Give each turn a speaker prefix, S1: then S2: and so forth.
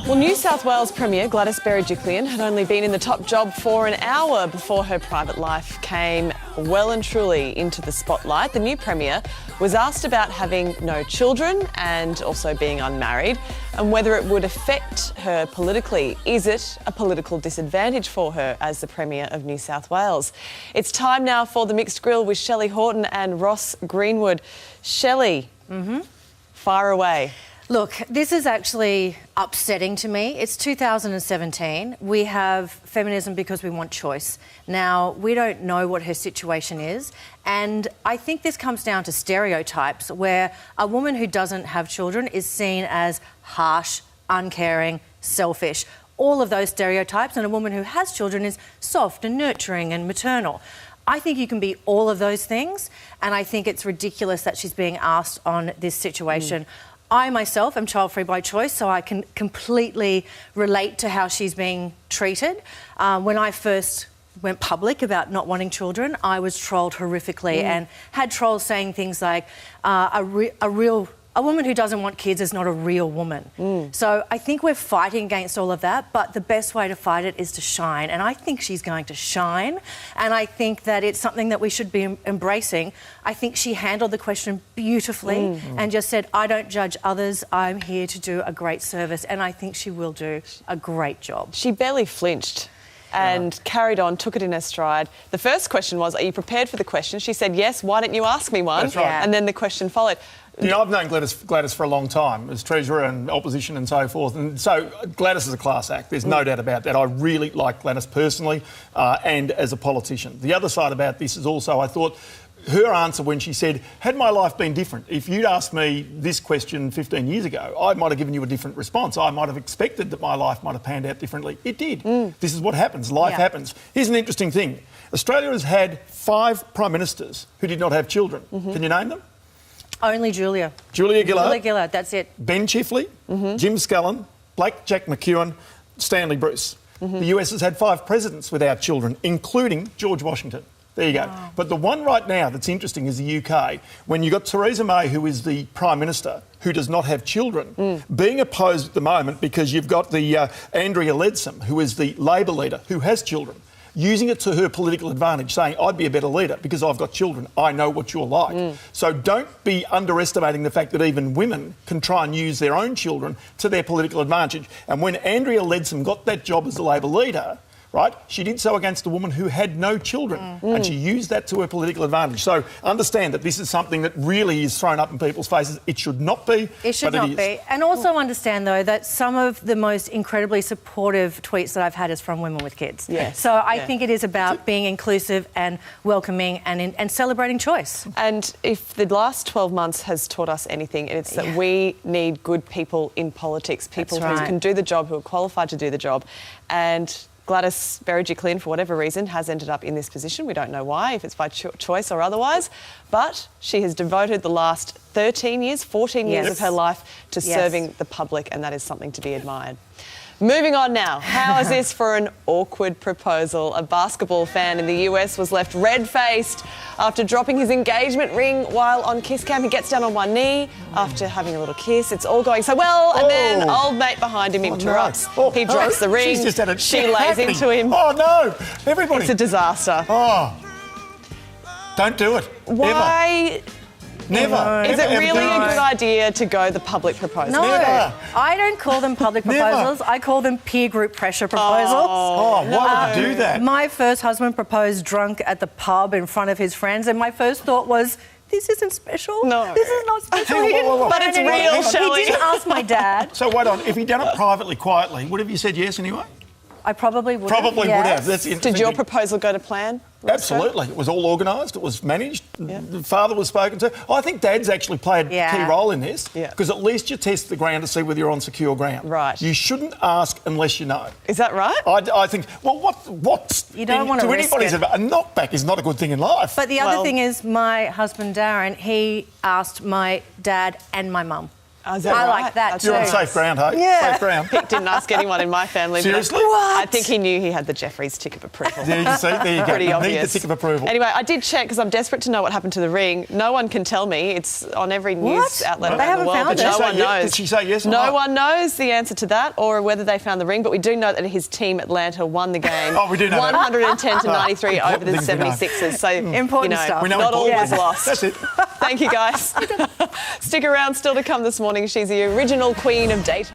S1: Well, New South Wales Premier Gladys Berejiklian had only been in the top job for an hour before her private life came well and truly into the spotlight. The new Premier was asked about having no children and also being unmarried and whether it would affect her politically. Is it a political disadvantage for her as the Premier of New South Wales? It's time now for the Mixed Grill with Shelly Horton and Ross Greenwood. Shelly, fire away.
S2: Look, this is actually upsetting to me. It's 2017. We have feminism because we want choice. Now, we don't know what her situation is, and I think this comes down to stereotypes where a woman who doesn't have children is seen as harsh, uncaring, selfish. All of those stereotypes, and a woman who has children is soft and nurturing and maternal. I think you can be all of those things, and I think it's ridiculous that she's being asked on this situation. I myself am child-free by choice, so I can completely relate to how she's being treated. When I first went public about not wanting children, I was trolled horrifically and had trolls saying things like, a woman who doesn't want kids is not a real woman. So I think we're fighting against all of that, but the best way to fight it is to shine. And I think she's going to shine. And I think that it's something that we should be embracing. I think she handled the question beautifully and just said, I don't judge others. I'm here to do a great service. And I think she will do a great job.
S1: She barely flinched and carried on, took it in her stride. The first question was, are you prepared for the question? She said, yes, why didn't you ask me one?
S3: That's right.
S1: And then the question followed.
S3: You know, I've known Gladys for a long time as Treasurer and Opposition and so forth, and so Gladys is a class act. There's no doubt about that. I really like Gladys personally and as a politician. The other side about this is also, I thought, her answer when she said, had my life been different, if you'd asked me this question 15 years ago, I might have given you a different response. I might have expected that my life might have panned out differently. It did. This is what happens. Life happens. Here's an interesting thing. Australia has had 5 Prime Ministers who did not have children. Can you name them?
S2: Only Julia.
S3: Julia Gillard.
S2: Julia Gillard, that's it.
S3: Ben Chifley, Jim Scullin, Blake Jack McEwen, Stanley Bruce. The US has had 5 presidents without children, including George Washington. There you go. Wow. But the one right now that's interesting is the UK. When you've got Theresa May, who is the Prime Minister, who does not have children, being opposed at the moment because you've got the Andrea Leadsom, who is the Labor leader, who has children, using it to her political advantage, saying, I'd be a better leader because I've got children. I know what you're like. So don't be underestimating the fact that even women can try and use their own children to their political advantage. And when Andrea Leadsom got that job as the Labor leader, right, she did so against a woman who had no children and she used that to her political advantage. So understand that this is something that really is thrown up in people's faces. It should not be.
S2: It should not be. And also understand, though, that some of the most incredibly supportive tweets that I've had is from women with kids.
S1: Yes.
S2: So I think it is about being inclusive and welcoming and celebrating choice.
S1: And if the last 12 months has taught us anything, it's that we need good people in politics, people who can do the job, who are qualified to do the job. And Gladys Berejiklian, for whatever reason, has ended up in this position. We don't know why, if it's by choice or otherwise. But she has devoted the last 13 years, 14 years of her life to serving the public, and that is something to be admired. Moving on now. How is this for an awkward proposal? A basketball fan in the US was left red-faced after dropping his engagement ring while on kiss cam. He gets down on one knee after having a little kiss. It's all going so well, and then old mate behind him interrupts. He drops the ring. She lays into him.
S3: Oh, no. Everybody.
S1: It's a disaster.
S3: Oh. Don't do it.
S1: Why?
S3: Never.
S1: Is it really a good idea to go the public proposal?
S2: No, I don't call them public proposals. I call them peer group pressure proposals.
S3: Oh, why would you do that?
S2: My first husband proposed drunk at the pub in front of his friends, and my first thought was, this isn't special.
S1: No.
S2: This is not special.
S1: But it's real, Shelly.
S2: He didn't ask my dad.
S3: So wait on, if he'd done it privately, quietly, would have you said yes anyway?
S2: I probably would
S3: Probably
S2: have.
S3: would have. That's the interesting
S1: Did your
S3: thing.
S1: proposal go to plan?
S3: Absolutely. It was all organised. It was managed. The father was spoken to. I think Dad's actually played a key role in this because at least you test the ground to see whether you're on secure ground.
S1: Right.
S3: You shouldn't ask unless you know.
S1: Is that right?
S3: I think, well, what's...
S2: You don't want to risk
S3: anybody's
S2: it.
S3: a knockback is not a good thing in life.
S2: But the other thing is my husband, Darren, he asked my dad and my mum.
S1: Oh, is that
S2: I
S1: right?
S2: like that
S1: That's
S2: too.
S3: You're on
S1: right.
S3: safe ground, hey?
S2: Yeah.
S3: Safe ground.
S1: Pete didn't ask anyone in my family.
S3: Seriously?
S1: I think he knew he had the Jeffreys tick of approval.
S3: There you see. There you go.
S1: Pretty
S3: You
S1: obvious.
S3: need the tick of approval.
S1: Anyway, I did check because I'm desperate to know what happened to the ring. No one can tell me. It's on every news outlet
S2: They
S1: around the
S2: haven't
S1: world,
S2: found
S1: but
S2: it.
S1: no one knows.
S3: Did she say yes or
S1: no
S3: no?
S1: one knows the answer to that or whether they found the ring, but we do know that his team Atlanta won the game.
S3: Oh, we do know that.
S1: 110 to 93 over the
S3: things we know.
S1: 76ers. So,
S2: Important stuff.
S3: We know
S1: not all
S3: important.
S1: was lost.
S3: That's it.
S1: Thank you, guys. Stick around, still to come this morning. She's the original queen of data.